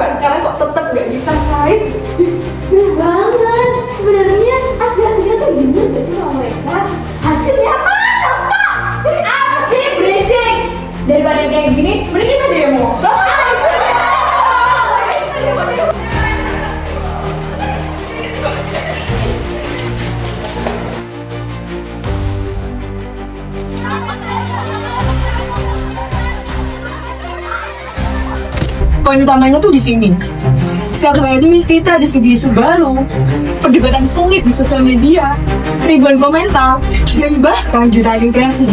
sampai sekarang kok tetap gak diselesain. Bener banget. Sebenarnya aspirasi kita tuh bener gak sih sama mereka? Hasilnya apa? Apa sih berisik? Daripada kayak gini, mending kita demo. Poin utamanya tuh di sini. Sekarang ini kita ada isu baru, perdebatan sengit di sosial media, ribuan komentar, dan bahkan jutaan impresi.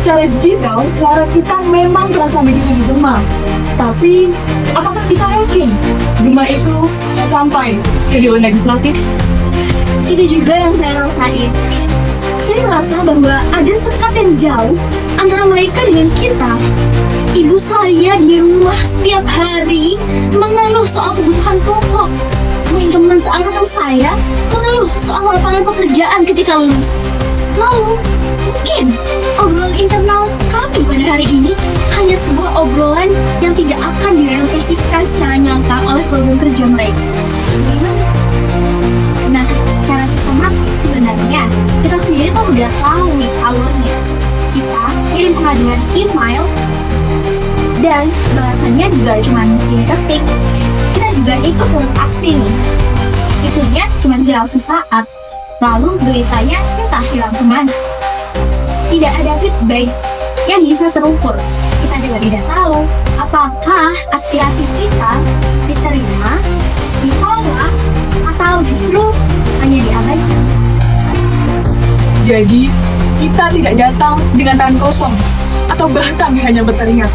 Secara digital, suara kita memang terasa begitu digema. Tapi, apakah kita yakin gema itu sampai ke dewan legislatif? Itu juga yang saya rasain. Saya merasa bahwa ada sekat yang jauh antara mereka dengan kita. Ibu saya di rumah setiap hari mengeluh soal kebutuhan pokok. Teman-teman seangkatan saya mengeluh soal lapangan pekerjaan ketika lulus. Lalu, mungkin obrolan internal kami pada hari ini hanya sebuah obrolan yang tidak akan direalisasikan secara nyata oleh program kerja mereka. Bagaimana? Nah, secara sistematis sebenarnya kita sendiri tuh udah tahu nih alurnya. Kita kirim pengaduan email dan bahasannya juga cuma ketik. Kita juga ikut dalam aksi nih. Isunya cuma viral sesaat, lalu beritanya entah hilang kemana. Tidak ada feedback yang bisa terukur. Kita juga tidak tahu apakah aspirasi kita diterima, ditolak, atau justru hanya diabaikan. Jadi, kita tidak datang dengan tangan kosong, atau bahkan hanya berteriak.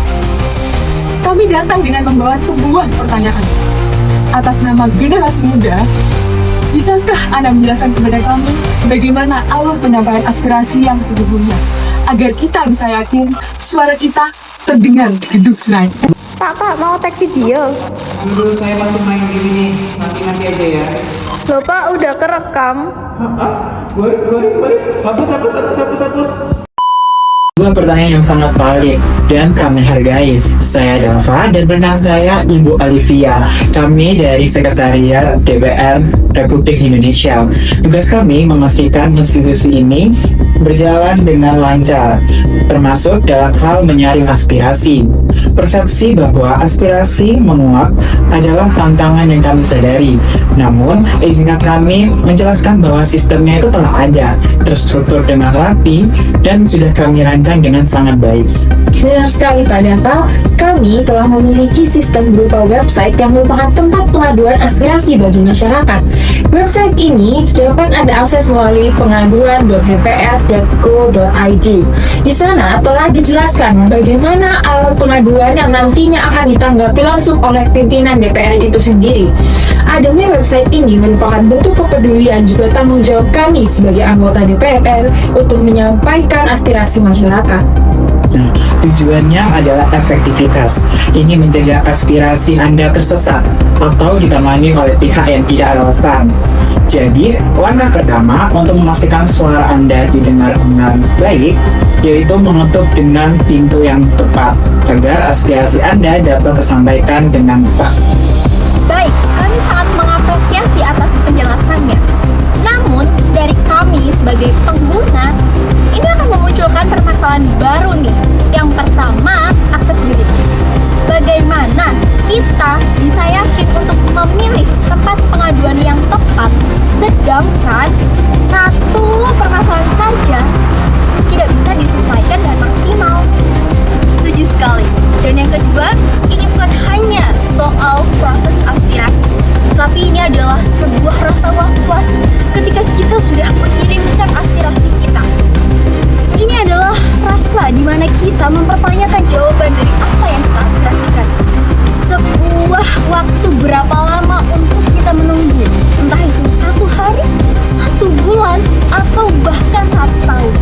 Kami datang dengan membawa sebuah pertanyaan. Atas nama generasi muda, bisakah Anda menjelaskan kepada kami bagaimana alur penyampaian aspirasi yang sesungguhnya, agar kita bisa yakin suara kita terdengar di gedung Senayan? Pak, mau tag video? Dulu saya masih main game ini, nanti aja ya. Loh Pak, udah kerekam? Boleh. Hapus. Dua pertanyaan yang sangat valid dan kami hargai. Saya Dava dan rekan saya Ibu Alivia. Kami dari Sekretariat DPR Republik Indonesia. Tugas kami memastikan institusi ini berjalan dengan lancar, termasuk dalam hal menyaring aspirasi. Persepsi bahwa aspirasi menguap adalah tantangan yang kami sadari. Namun, izinkan kami menjelaskan bahwa sistemnya itu telah ada, terstruktur dengan rapi, dan sudah kami rancang dengan sangat baik. Benar sekali Pak Data, kami telah memiliki sistem berupa website yang merupakan tempat pengaduan aspirasi bagi masyarakat. Website ini dapat Anda akses melalui pengaduan.dpr.go.id. Di sana telah dijelaskan bagaimana alat pengaduan yang nantinya akan ditanggapi langsung oleh pimpinan DPR itu sendiri. Adanya website ini merupakan bentuk kepedulian juga tanggung jawab kami sebagai anggota DPR untuk menyampaikan aspirasi masyarakat. Nah, tujuannya adalah efektivitas. Ini mencegah aspirasi Anda tersesat atau ditemani oleh pihak yang tidak relevan. Jadi, langkah pertama untuk memastikan suara Anda didengar dengan baik, yaitu mengetuk dengan pintu yang tepat, agar aspirasi Anda dapat tersampaikan dengan tepat. Baik, kami sangat mengapresiasi atas penjelasannya. Namun, dari kami sebagai pengguna, ini akan memunculkan permasalahan baru nih. Yang pertama, aksesibilitas. Bagaimana kita bisa yakin untuk memilih tempat pengaduan yang tepat, sedangkan satu permasalahan saja tidak bisa diselesaikan dengan maksimal. Setuju sekali. Dan yang kedua, ini bukan hanya soal proses aspirasi, tapi ini adalah sebuah rasa was-was ketika kita sudah mengirimkan aspirasi kita. Ini adalah rasa di mana kita mempertanyakan jawaban dari apa yang kita aspirasikan. Sebuah waktu berapa lama untuk kita menunggu, entah itu 1 hari, 1 bulan, atau bahkan 1 tahun.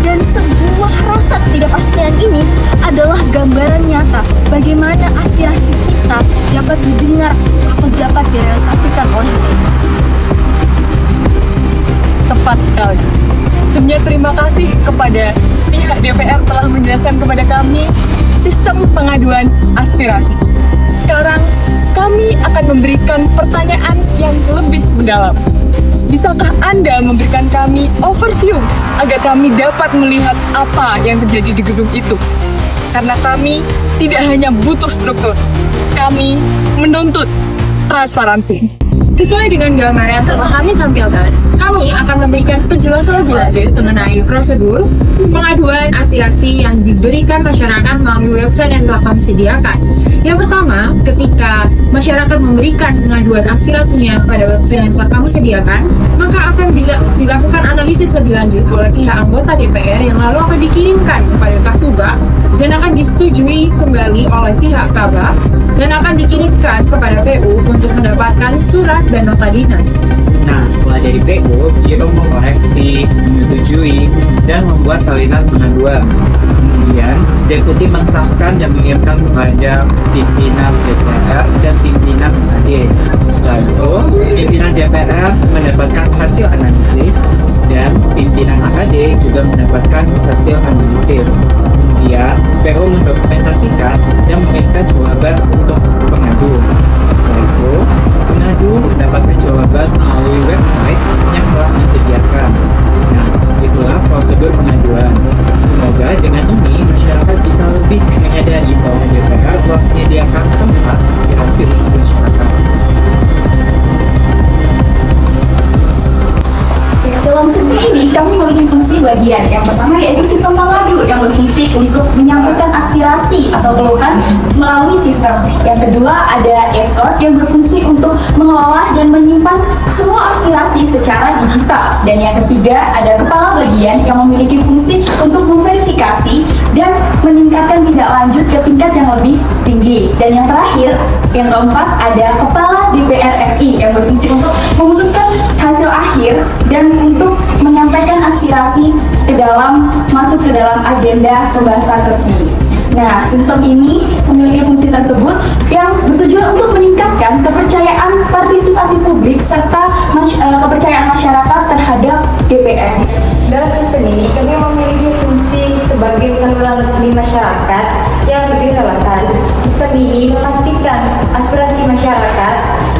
Dan sebuah rasa ketidakpastian ini adalah gambaran nyata bagaimana aspirasi kita dapat didengar atau dapat direalisasikan oleh mereka. Tepat sekali. Sebenarnya terima kasih kepada pihak DPR telah menjelaskan kepada kami sistem pengaduan aspirasi. Sekarang kami memberikan pertanyaan yang lebih mendalam. Bisakah Anda memberikan kami overview agar kami dapat melihat apa yang terjadi di gedung itu? Karena kami tidak hanya butuh struktur, kami menuntut transparansi. Sesuai dengan gambar yang telah kami tampilkan, kami akan memberikan penjelasan lebih lanjut mengenai prosedur pengaduan aspirasi yang diberikan masyarakat melalui website yang telah kami sediakan. Yang pertama, ketika masyarakat memberikan pengaduan aspirasinya pada website yang telah kami sediakan, maka akan dilakukan analisis lebih lanjut oleh pihak anggota DPR yang lalu akan dikirimkan kepada Kasubag dan akan disetujui kembali oleh pihak Kabag dan akan dikirimkan kepada PU untuk mendapatkan surat dan nota dinas. Nah, setelah dari PU, Giro mengoreksi, menyetujui, dan membuat salinan pengaduan. Kemudian, Deputi mensahkan dan mengirimkan kepada pimpinan DPR dan pimpinan MKD. Setelah itu, pimpinan DPR mendapatkan hasil analisis dan pimpinan AKD juga mendapatkan hasil analisis. Kemudian, PU mendokumentasikan dan mengirimkan jawaban untuk pengadu. Setelah itu, pengadu mendapatkan jawaban melalui website yang telah disediakan. Nah, itulah prosedur pengaduan. Semoga dengan ini masyarakat bisa lebih menyadari bahwa DPR telah menyediakan tempat aspirasi untuk masyarakat. Dalam sistem ini, kami memiliki fungsi bagian. Yang pertama yaitu sistem pengadu yang berfungsi untuk menyampaikan aspirasi atau keluhan melalui sistem. Yang kedua ada escort yang berfungsi untuk mengelola dan menyimpan semua aspirasi secara digital. Dan yang ketiga ada kepala bagian yang memiliki fungsi untuk memverifikasi dan meningkatkan tindak lanjut ke tingkat yang lebih tinggi. Dan yang terakhir, yang keempat ada kepala DPR RI yang berfungsi untuk memutuskan hasil akhir dan untuk menyampaikan aspirasi masuk ke dalam agenda pembahasan resmi. Nah, sistem ini memiliki fungsi tersebut yang bertujuan untuk meningkatkan kepercayaan partisipasi publik serta kepercayaan masyarakat terhadap DPR. Dalam sistem ini, kami memiliki fungsi sebagai saluran resmi masyarakat yang lebih relevan. Sistem ini memastikan aspirasi masyarakat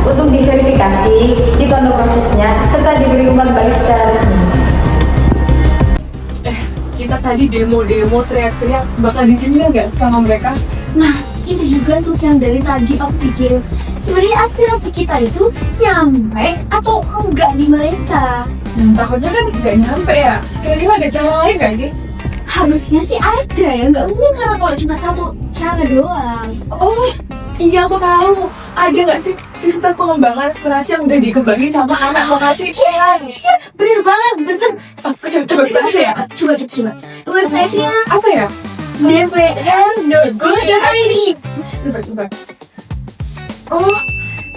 untuk diverifikasi, dipantau prosesnya, serta diberi umpan balik secara resmi. Kita tadi demo-demo teriak-teriak, bakal didengar nggak sama mereka? Nah, itu juga tuh yang dari tadi aku pikir, sebenarnya aspirasi kita itu nyampe atau enggak di mereka. Takutnya kan nggak nyampe ya. Kira-kira ada cara lain nggak sih? Harusnya sih ada ya, nggak mungkin karena kalau cuma satu cara doang. Oh, iya aku tahu. Ada nggak sih sistem pengembangan aspirasi yang udah dikembangin sama anak lokasi? Iya, bener banget, bener. Coba kita aja ya. Coba. Websitenya Apa ya? dpr.go.id. Coba. Oh,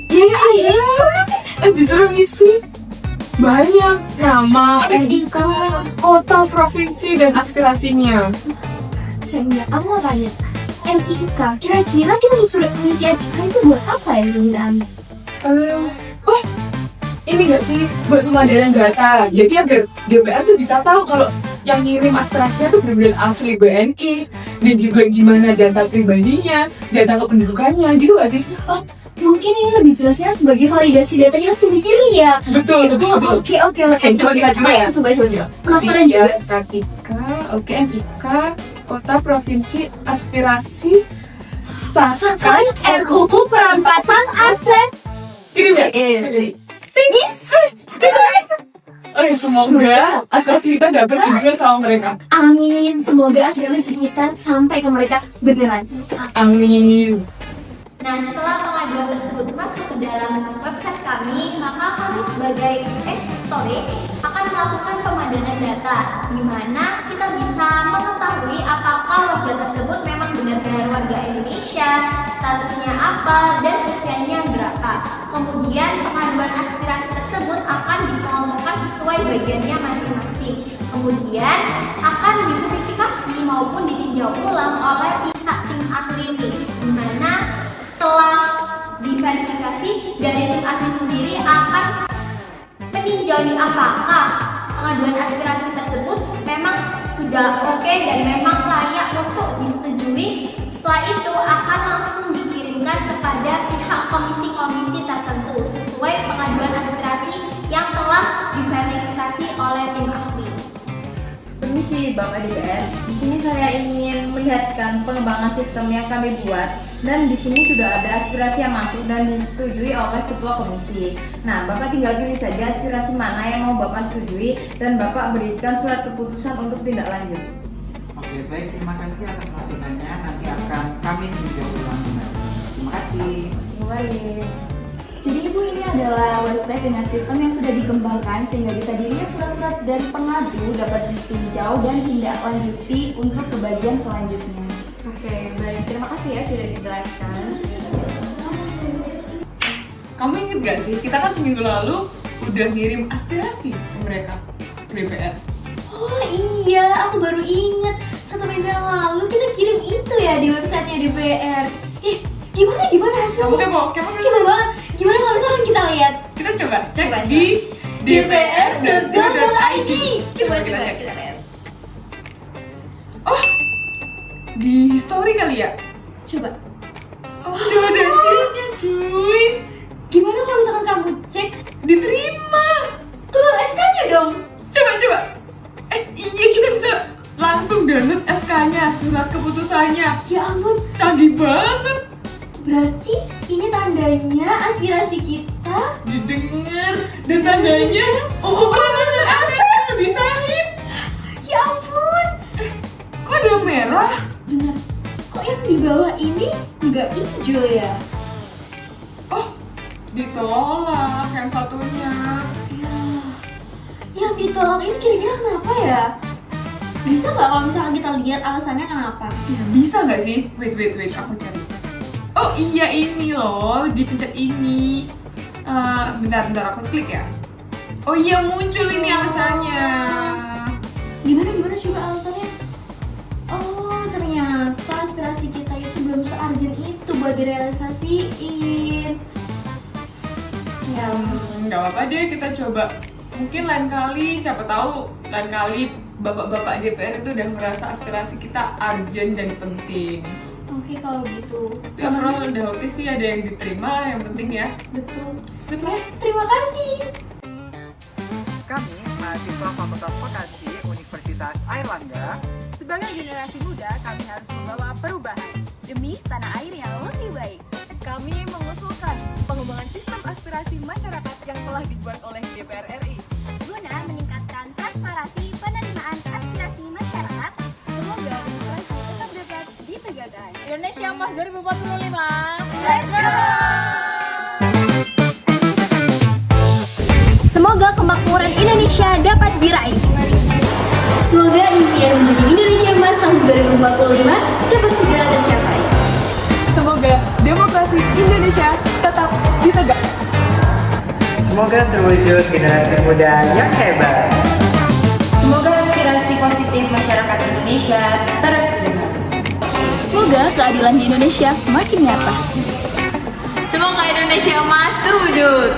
iya. Disuruh ngisi banyak nama, NIK, kota, provinsi, dan aspirasinya. Sayangnya, aku mau tanya, NIK, kira-kira kita disuruh mengisi NIK itu buat apa ya penggunaannya? Oh, ini gak sih buat pemandangan data. Jadi agar DPR tuh bisa tahu kalau yang ngirim aspirasinya tuh benar-benar asli BNI dan juga gimana data pribadinya, data kependudukannya, gitu gak sih? Oh, Mungkin ini lebih jelasnya sebagai validasi datanya sendiri ya. betul. Oke. Coba kita coba ya. Coba. Penasaran juga. Pratika, oke, NIK, kota, provinsi, aspirasi, Sahkan RUU perampasan aset. kirim ya? Yes. Oke, semoga aspirasi kita dapat juga sama mereka. Amin. Semoga aspirasi kita sampai ke mereka beneran. Amin. Nah, setelah pengaduan tersebut masuk ke dalam website kami, maka kami sebagai storage akan melakukan pemadanan data, di mana kita bisa mengetahui apakah warga tersebut memang benar-benar warga Indonesia, statusnya apa, dan usianya berapa. Kemudian pengaduan aspirasi tersebut akan dikelompokkan sesuai bagiannya masing-masing. Kemudian akan diverifikasi maupun ditinjau ulang oleh pihak tim ahli ini, di mana setelah diverifikasi dari tim ahli sendiri akan meninjau apakah pengaduan aspirasi tersebut memang sudah oke dan memang layak untuk disetujui. Setelah itu akan langsung dikirimkan kepada pihak komisi-komisi aspirasi oleh tim ahli. Permisi Bapak DPR, di sini saya ingin melihatkan pengembangan sistem yang kami buat dan di sini sudah ada aspirasi yang masuk dan disetujui oleh Ketua Komisi. Nah, Bapak tinggal pilih saja aspirasi mana yang mau Bapak setujui dan Bapak berikan surat keputusan untuk tindak lanjut. Oke, baik, terima kasih atas masukannya. Nanti akan kami tinjau ulang kembali. Terima kasih. Masih kembali. Jadi Ibu, ini adalah website dengan sistem yang sudah dikembangkan sehingga bisa dilihat surat-surat dari pengadu dapat ditinjau dan tindak lanjuti untuk ke bagian selanjutnya. Oke, baik. Terima kasih ya sudah dijelaskan. Kamu inget gak sih, kita kan seminggu lalu udah ngirim aspirasi ke mereka, ke DPR. Oh iya, aku baru inget. 1 minggu yang lalu kita kirim itu ya di websitenya DPR. Gimana hasilnya? Kepo banget. Gimana kalau misalkan kita lihat? Kita coba cek Coba. di dpr.go.id. Coba kita lihat. Oh, di history kali ya? Coba. Oh, udah ada hasilnya cuy. Gimana kalau misalkan kamu cek Diterima. keluar SK-nya dong? Coba. Iya, kita bisa langsung download SK-nya, surat keputusannya. Ya ampun, Canggih banget. berarti ini tandanya aspirasi kita. Didengar dan tandanya pernah masuk ASN lebih sahih. Ya ampun, Kok ada merah? bener. Kok yang di bawah ini nggak hijau ya? Oh, ditolak yang satunya. Ya, yang ditolak ini kira-kira kenapa ya? Bisa nggak kalau misalkan kita lihat alasannya kenapa? Ya, bisa nggak sih? Wait, aku cari. Oh iya, ini loh, dipencet ini. Bentar, aku klik ya. Oh iya, muncul ini alasannya. Gimana coba alasannya? Oh, ternyata aspirasi kita itu belum se-urgent itu buat direalisasiin. Ya, Nggak apa-apa deh, kita coba. Mungkin lain kali, siapa tahu lain kali bapak-bapak DPR itu udah merasa aspirasi kita urgent dan penting. oke kalau gitu. Tapi overall udah oke sih, ada yang diterima, yang penting ya. Betul. Betul. Ya, terima kasih. Kami, mahasiswa Fakultas Vokasi Universitas Airlangga, Sebagai generasi muda, kami harus membawa perubahan demi tanah air yang lebih baik. Kami mengusulkan pengembangan sistem aspirasi masyarakat yang telah dibuat oleh DPR RI Guna meningkatkan transparansi penerimaan aspirasi masyarakat. Semoga demokrasi tetap dapat ditegakkan. Indonesia Emas 2045. Let's go! Semoga kemakmuran Indonesia dapat diraih. Semoga impian menjadi Indonesia Emas tahun 2045 dapat segera tercapai. Semoga demokrasi Indonesia tetap ditegakkan. semoga terwujud generasi muda yang hebat. Semoga aspirasi positif masyarakat Indonesia terus terdengar. Semoga keadilan di Indonesia semakin nyata. Semoga Indonesia Emas terwujud.